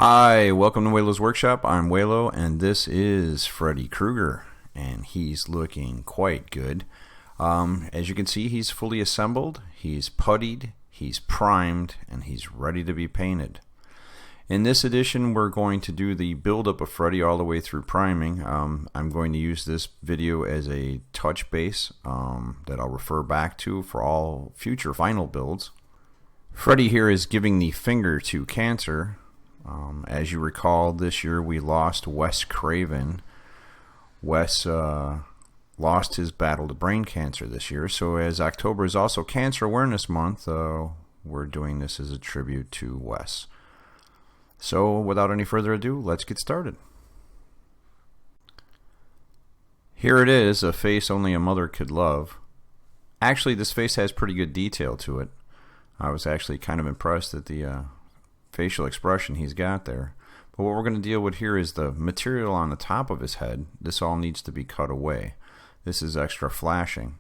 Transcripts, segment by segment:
Hi, welcome to Waylo's Workshop. I'm Waylo, and this is Freddy Krueger, and he's looking quite good. As you can see, he's fully assembled, he's puttied, he's primed, and he's ready to be painted. In this edition, we're going to do the build-up of Freddy all the way through priming. I'm going to use this video as a touch base that I'll refer back to for all future final builds. Freddy here is giving the finger to cancer. As you recall, this year we lost Wes Craven. Wes lost his battle to brain cancer this year, so as October is also Cancer Awareness Month, we're doing this as a tribute to Wes. So without any further ado, let's get started. Here it is, a face only a mother could love. Actually, this face has pretty good detail to it. I was actually kind of impressed at the facial expression he's got there. But what we're going to deal with here is the material on the top of his head. This all needs to be cut away. This is extra flashing.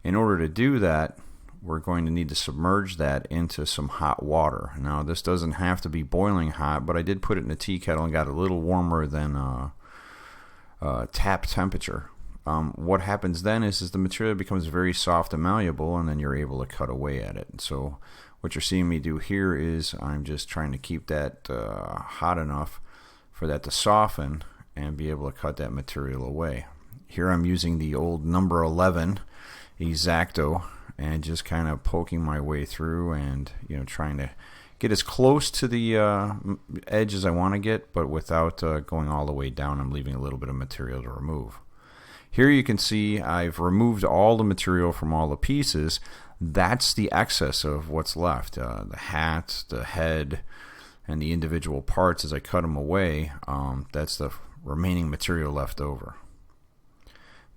In order to do that, we're going to need to submerge that into some hot water. Now, this doesn't have to be boiling hot, but I did put it in a tea kettle and got a little warmer than tap temperature. What happens then is the material becomes very soft and malleable, and then you're able to cut away at it. So what you're seeing me do here is I'm just trying to keep that hot enough for that to soften and be able to cut that material away. Here I'm using the old number 11 X-Acto and just kind of poking my way through and trying to get as close to the edge as I want to get, but without going all the way down. I'm leaving a little bit of material to remove. Here you can see I've removed all the material from all the pieces. That's the excess of what's left. The hat, the head, and the individual parts as I cut them away. That's the remaining material left over.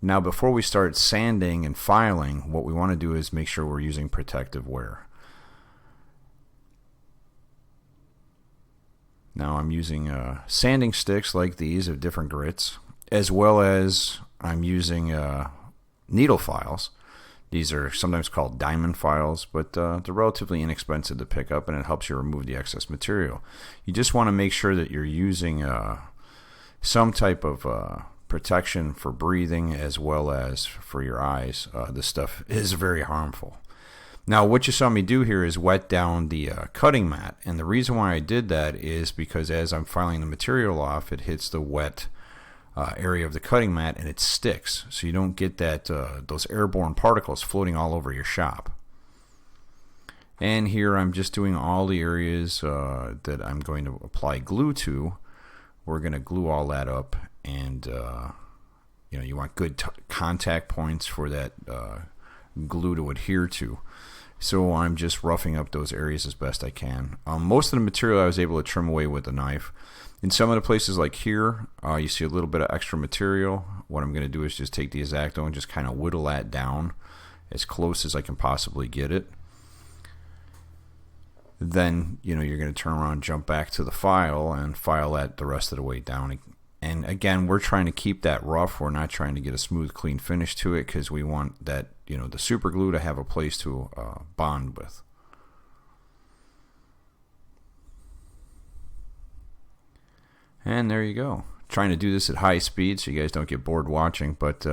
Now before we start sanding and filing, what we want to do is make sure we're using protective wear. Now I'm using sanding sticks like these of different grits, as well as I'm using needle files. These are sometimes called diamond files, but they're relatively inexpensive to pick up, and it helps you remove the excess material. You just want to make sure that you're using some type of protection for breathing as well as for your eyes. This stuff is very harmful. Now what you saw me do here is wet down the cutting mat, and the reason why I did that is because as I'm filing the material off, it hits the wet area of the cutting mat and it sticks, so you don't get that those airborne particles floating all over your shop. And here I'm just doing all the areas that I'm going to apply glue to. We're going to glue all that up, and you want good contact points for that glue to adhere to. So I'm just roughing up those areas as best I can. Most of the material I was able to trim away with a knife. In some of the places like here, you see a little bit of extra material. What I'm going to do is just take the X-Acto and just kind of whittle that down as close as I can possibly get it. Then you're going to turn around, jump back to the file, and file that the rest of the way down. And again, we're trying to keep that rough. We're not trying to get a smooth, clean finish to it because we want that the super glue to have a place to bond with. And there you go. Trying to do this at high speed so you guys don't get bored watching, but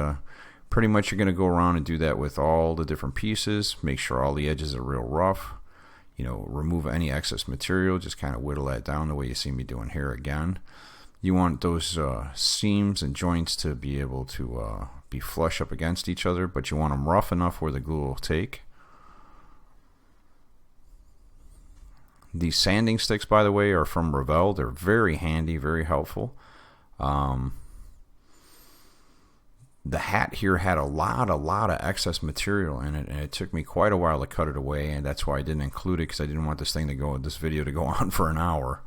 pretty much you're going to go around and do that with all the different pieces. Make sure all the edges are real rough. Remove any excess material. Just kind of whittle that down the way you see me doing here again. You want those seams and joints to be able to be flush up against each other, but you want them rough enough where the glue will take. These sanding sticks, by the way, are from Revell. They're very handy, very helpful. The hat here had a lot of excess material in it, and it took me quite a while to cut it away, and that's why I didn't include it, because I didn't want this video to go on for an hour.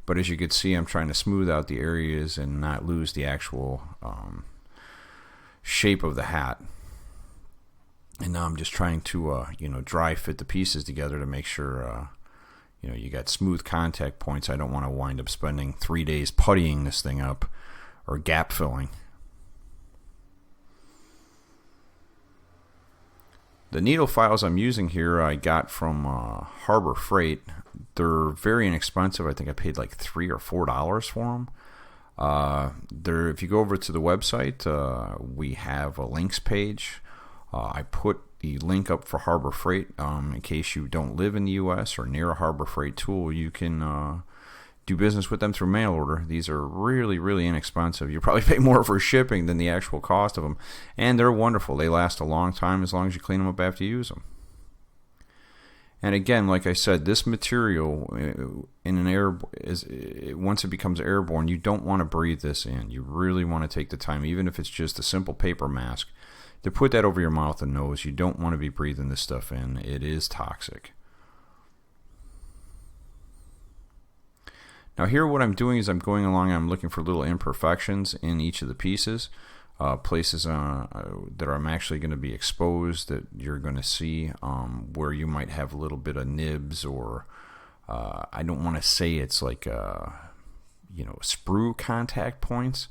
But as you can see, I'm trying to smooth out the areas and not lose the actual shape of the hat. And now I'm just trying to dry fit the pieces together to make sure you got smooth contact points. I don't want to wind up spending 3 days puttying this thing up or gap filling. The needle files I'm using here I got from Harbor Freight. They're very inexpensive. I think I paid like $3 or $4 for them. If you go over to the website, we have a links page. I put the link up for Harbor Freight. In case you don't live in the U.S. or near a Harbor Freight tool, you can do business with them through mail order. These are really, really inexpensive. You probably pay more for shipping than the actual cost of them. And they're wonderful. They last a long time as long as you clean them up after you use them. And again, like I said, this material in an air once it becomes airborne, you don't want to breathe this in. You really want to take the time, even if it's just a simple paper mask, to put that over your mouth and nose. You don't want to be breathing this stuff in. It is toxic. Now here what I'm doing is I'm going along, I'm looking for little imperfections in each of the pieces, places that I'm actually going to be exposed that you're going to see where you might have a little bit of nibs, or I don't want to say it's like sprue contact points,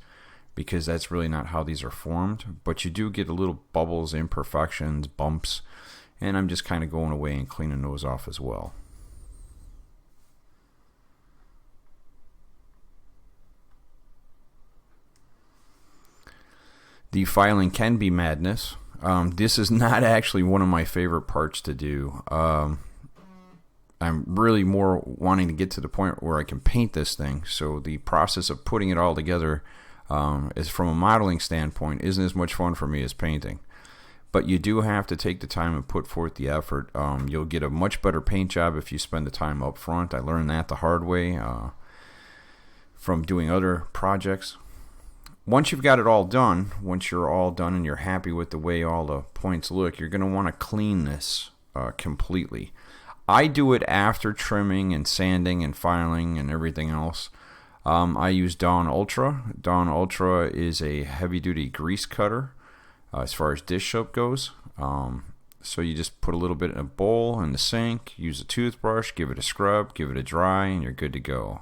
because that's really not how these are formed, but you do get a little bubbles, imperfections, bumps, and I'm just kind of going away and cleaning those off as well. The filing can be madness. This is not actually one of my favorite parts to do. I'm really more wanting to get to the point where I can paint this thing. So the process of putting it all together is, from a modeling standpoint, isn't as much fun for me as painting. But you do have to take the time and put forth the effort. You'll get a much better paint job if you spend the time up front. I learned that the hard way from doing other projects. Once you've got it all done, once you're all done and you're happy with the way all the points look, you're going to want to clean this completely. I do it after trimming and sanding and filing and everything else. I use Dawn Ultra. Dawn Ultra is a heavy-duty grease cutter as far as dish soap goes. So you just put a little bit in a bowl in the sink, use a toothbrush, give it a scrub, give it a dry, and you're good to go.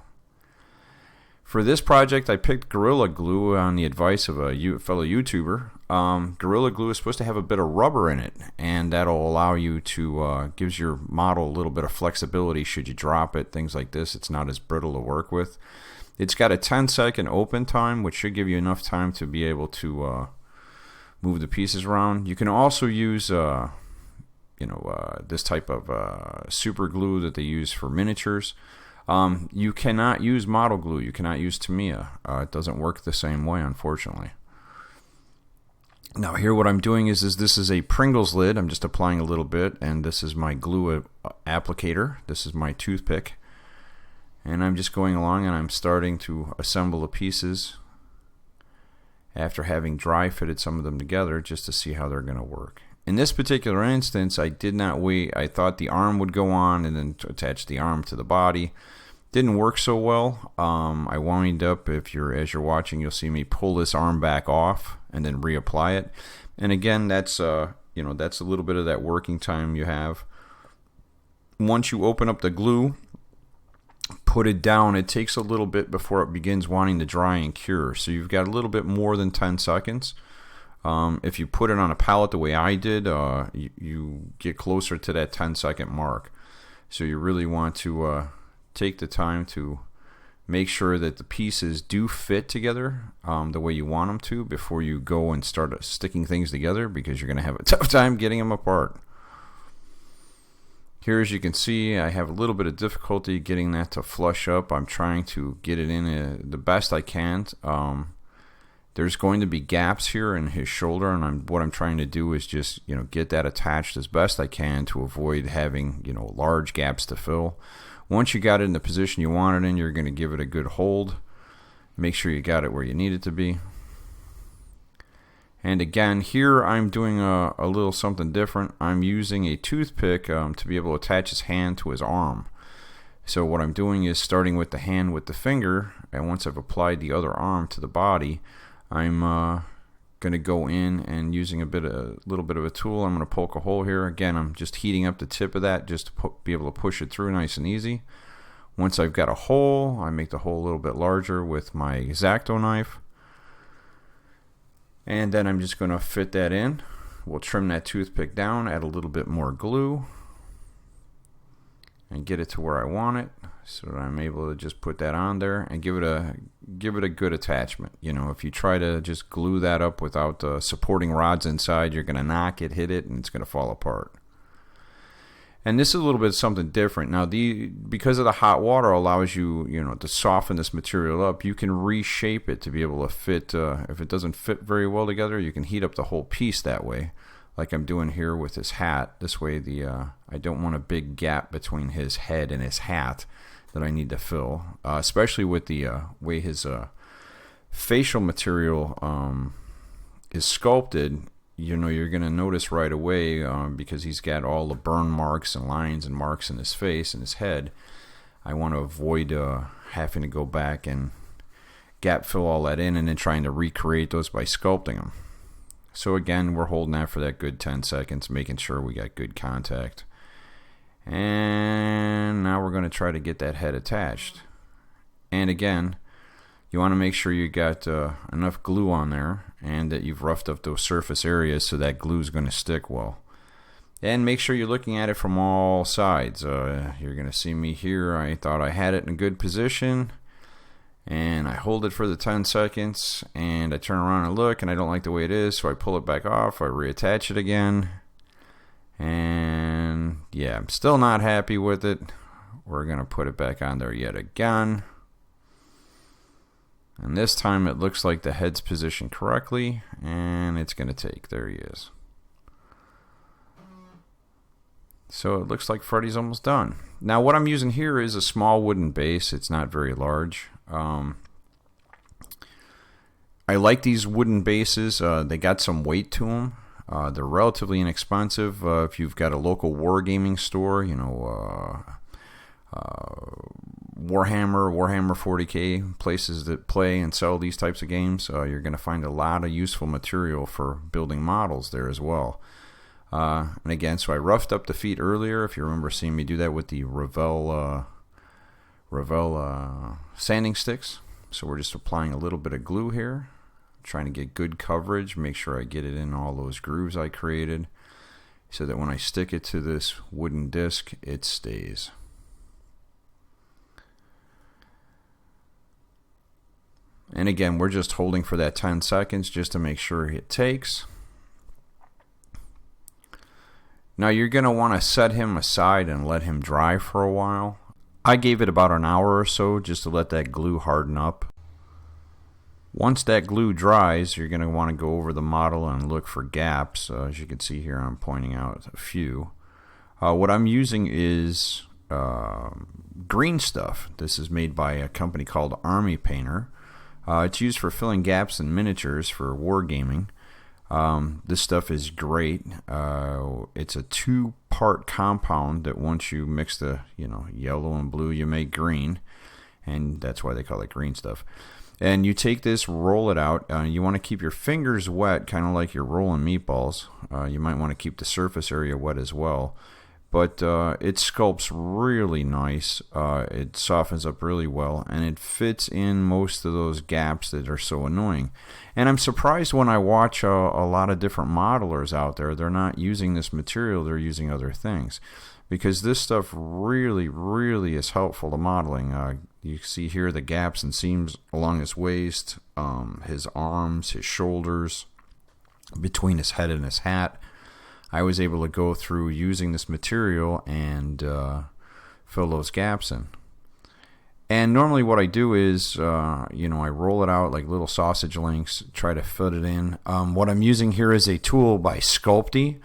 For this project, I picked Gorilla Glue on the advice of a fellow YouTuber. Gorilla Glue is supposed to have a bit of rubber in it, and that'll allow you to, gives your model a little bit of flexibility should you drop it, things like this. It's not as brittle to work with. It's got a 10-second open time, which should give you enough time to be able to move the pieces around. You can also use this type of super glue that they use for miniatures. You cannot use model glue. You cannot use Tamiya. It doesn't work the same way, unfortunately. Now here what I'm doing is this is a Pringles lid. I'm just applying a little bit, and this is my glue applicator. This is my toothpick. And I'm just going along and I'm starting to assemble the pieces after having dry fitted some of them together, just to see how they're going to work. In this particular instance, I did not wait. I thought the arm would go on and then attach the arm to the body. Didn't work so well. I wound up, as you're watching, you'll see me pull this arm back off and then reapply it. And again, that's that's a little bit of that working time you have. Once you open up the glue, put it down, it takes a little bit before it begins wanting to dry and cure. So you've got a little bit more than 10 seconds. If you put it on a pallet the way I did, you get closer to that 10-second mark. So you really want to take the time to make sure that the pieces do fit together the way you want them to before you go and start sticking things together, because you're going to have a tough time getting them apart. Here, as you can see, I have a little bit of difficulty getting that to flush up. I'm trying to get it in the best I can. There's going to be gaps here in his shoulder, and what I'm trying to do is just get that attached as best I can to avoid having large gaps to fill. Once you got it in the position you want it in, you're going to give it a good hold. Make sure you got it where you need it to be. And again, here I'm doing a little something different. I'm using a toothpick to be able to attach his hand to his arm. So what I'm doing is starting with the hand with the finger, and once I've applied the other arm to the body, I'm going to go in and using a little bit of a tool, I'm going to poke a hole here. Again, I'm just heating up the tip of that just to be able to push it through nice and easy. Once I've got a hole, I make the hole a little bit larger with my X-Acto knife. And then I'm just going to fit that in. we'll trim that toothpick down, add a little bit more glue, and get it to where I want it, so that I'm able to just put that on there and give it a good attachment. You know, if you try to just glue that up without supporting rods inside, you're going to knock it, hit it, and it's going to fall apart. And this is a little bit something different. Now, because of the hot water allows you, to soften this material up, you can reshape it to be able to fit. If it doesn't fit very well together, you can heat up the whole piece that way, like I'm doing here with his hat. This way, I don't want a big gap between his head and his hat that I need to fill, especially with the way his facial material is sculpted. You're going to notice right away, because he's got all the burn marks and lines and marks in his face and his head. I want to avoid having to go back and gap fill all that in and then trying to recreate those by sculpting them. So again, we're holding that for that good 10 seconds, making sure we got good contact. And now we're going to try to get that head attached. And again, you want to make sure you got enough glue on there and that you've roughed up those surface areas so that glue is going to stick well. And make sure you're looking at it from all sides. You're going to see me here. I thought I had it in a good position, and I hold it for the 10 seconds, and I turn around and look, and I don't like the way it is, so I pull it back off. I reattach it again, and yeah, I'm still not happy with it. We're going to put it back on there yet again. And this time it looks like the head's positioned correctly, and it's going to take. There he is. So it looks like Freddy's almost done. Now what I'm using here is a small wooden base. It's not very large. I like these wooden bases. They got some weight to them. They're relatively inexpensive. If you've got a local wargaming store, Warhammer 40K, places that play and sell these types of games, you're going to find a lot of useful material for building models there as well. And again, so I roughed up the feet earlier, if you remember seeing me do that with the Revell sanding sticks. So we're just applying a little bit of glue here, trying to get good coverage, make sure I get it in all those grooves I created, so that when I stick it to this wooden disc, it stays. And again, we're just holding for that 10 seconds just to make sure it takes. Now you're going to want to set him aside and let him dry for a while. I gave it about an hour or so just to let that glue harden up. Once that glue dries, you're going to want to go over the model and look for gaps. As you can see here, I'm pointing out a few. What I'm using is green stuff. This is made by a company called Army Painter. It's used for filling gaps in miniatures for wargaming. This stuff is great. It's a two-part compound that once you mix the yellow and blue, you make green, and that's why they call it green stuff. And you take this, roll it out. You want to keep your fingers wet, kind of like you're rolling meatballs. You might want to keep the surface area wet as well. But it sculpts really nice. It softens up really well, and it fits in most of those gaps that are so annoying. And I'm surprised when I watch a lot of different modelers out there, they're not using this material, they're using other things. Because this stuff really, really is helpful to modeling. You see here the gaps and seams along his waist, his arms, his shoulders, between his head and his hat. I was able to go through using this material and fill those gaps in. And normally what I do is, I roll it out like little sausage links, try to fit it in. What I'm using here is a tool by Sculpey.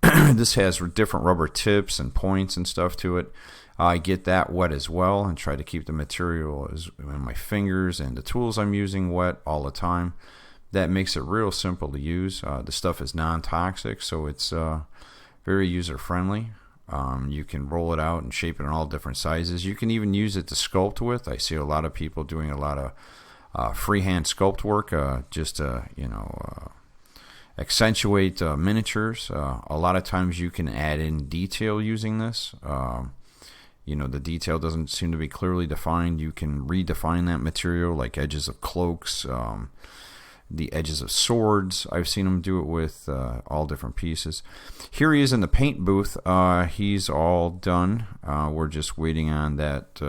This has different rubber tips and points and stuff to it. I get that wet as well and try to keep the material in my fingers and the tools I'm using wet all the time. That makes it real simple to use. The stuff is non-toxic, so it's very user-friendly. You can roll it out and shape it in all different sizes. You can even use it to sculpt with. I see a lot of people doing a lot of freehand sculpt work, just to accentuate miniatures. A lot of times you can add in detail using this. The detail doesn't seem to be clearly defined. You can redefine that material, like edges of cloaks, the edges of swords. I've seen him do it with all different pieces. Here he is in the paint booth. He's all done. We're just waiting on that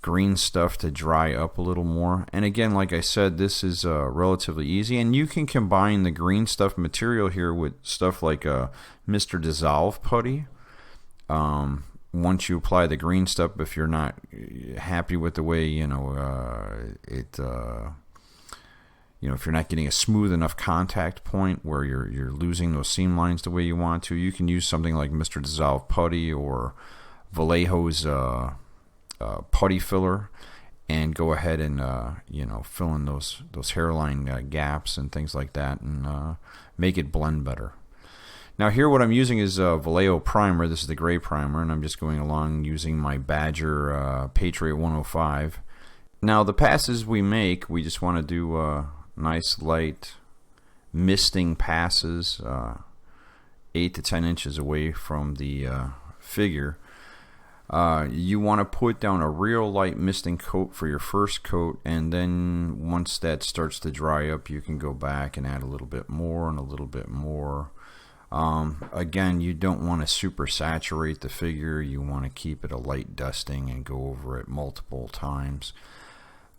green stuff to dry up a little more. And again, like I said, this is relatively easy, and you can combine the green stuff material here with stuff like Mr. Dissolve putty. Once you apply the green stuff, if you're not happy with the way if you're not getting a smooth enough contact point where you're losing those seam lines the way you want to, you can use something like Mr. Dissolve putty or Vallejo's putty filler, and go ahead and fill in those hairline gaps and things like that, and make it blend better. Now here what I'm using is Vallejo primer. This is the gray primer, and I'm just going along using my Badger Patriot 105. Now the passes we make, we just want to do nice light misting passes, 8 to 10 inches away from the figure. You want to put down a real light misting coat for your first coat, and then once that starts to dry up, you can go back and add a little bit more and a little bit more. Again, you don't want to super saturate the figure. You want to keep it a light dusting and go over it multiple times.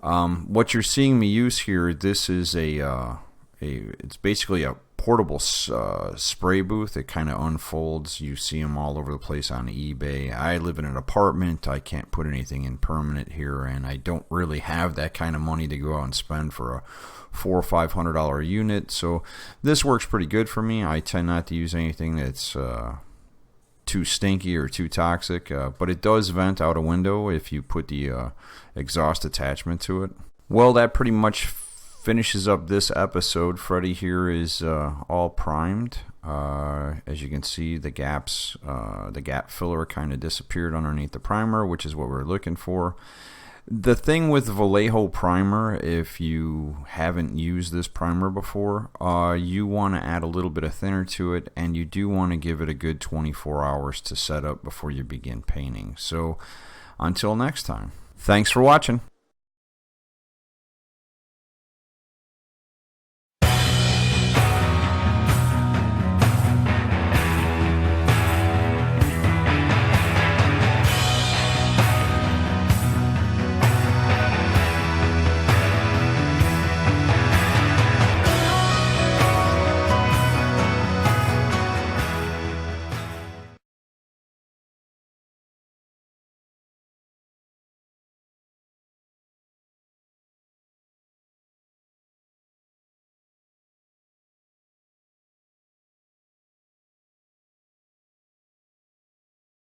What you're seeing me use here, this is it's basically a portable spray booth. It kind of unfolds. You see them all over the place on eBay. I live in an apartment. I can't put anything in permanent here, and I don't really have that kind of money to go out and spend for a $400 or $500 unit. So this works pretty good for me. I tend not to use anything that's too stinky or too toxic, but it does vent out a window if you put the exhaust attachment to it. Well, that pretty much finishes up this episode. Freddy here is all primed. As you can see, the gaps, the gap filler kind of disappeared underneath the primer, which is what we're looking for. The thing with Vallejo primer, if you haven't used this primer before, you want to add a little bit of thinner to it, and you do want to give it a good 24 hours to set up before you begin painting. So until next time, thanks for watching.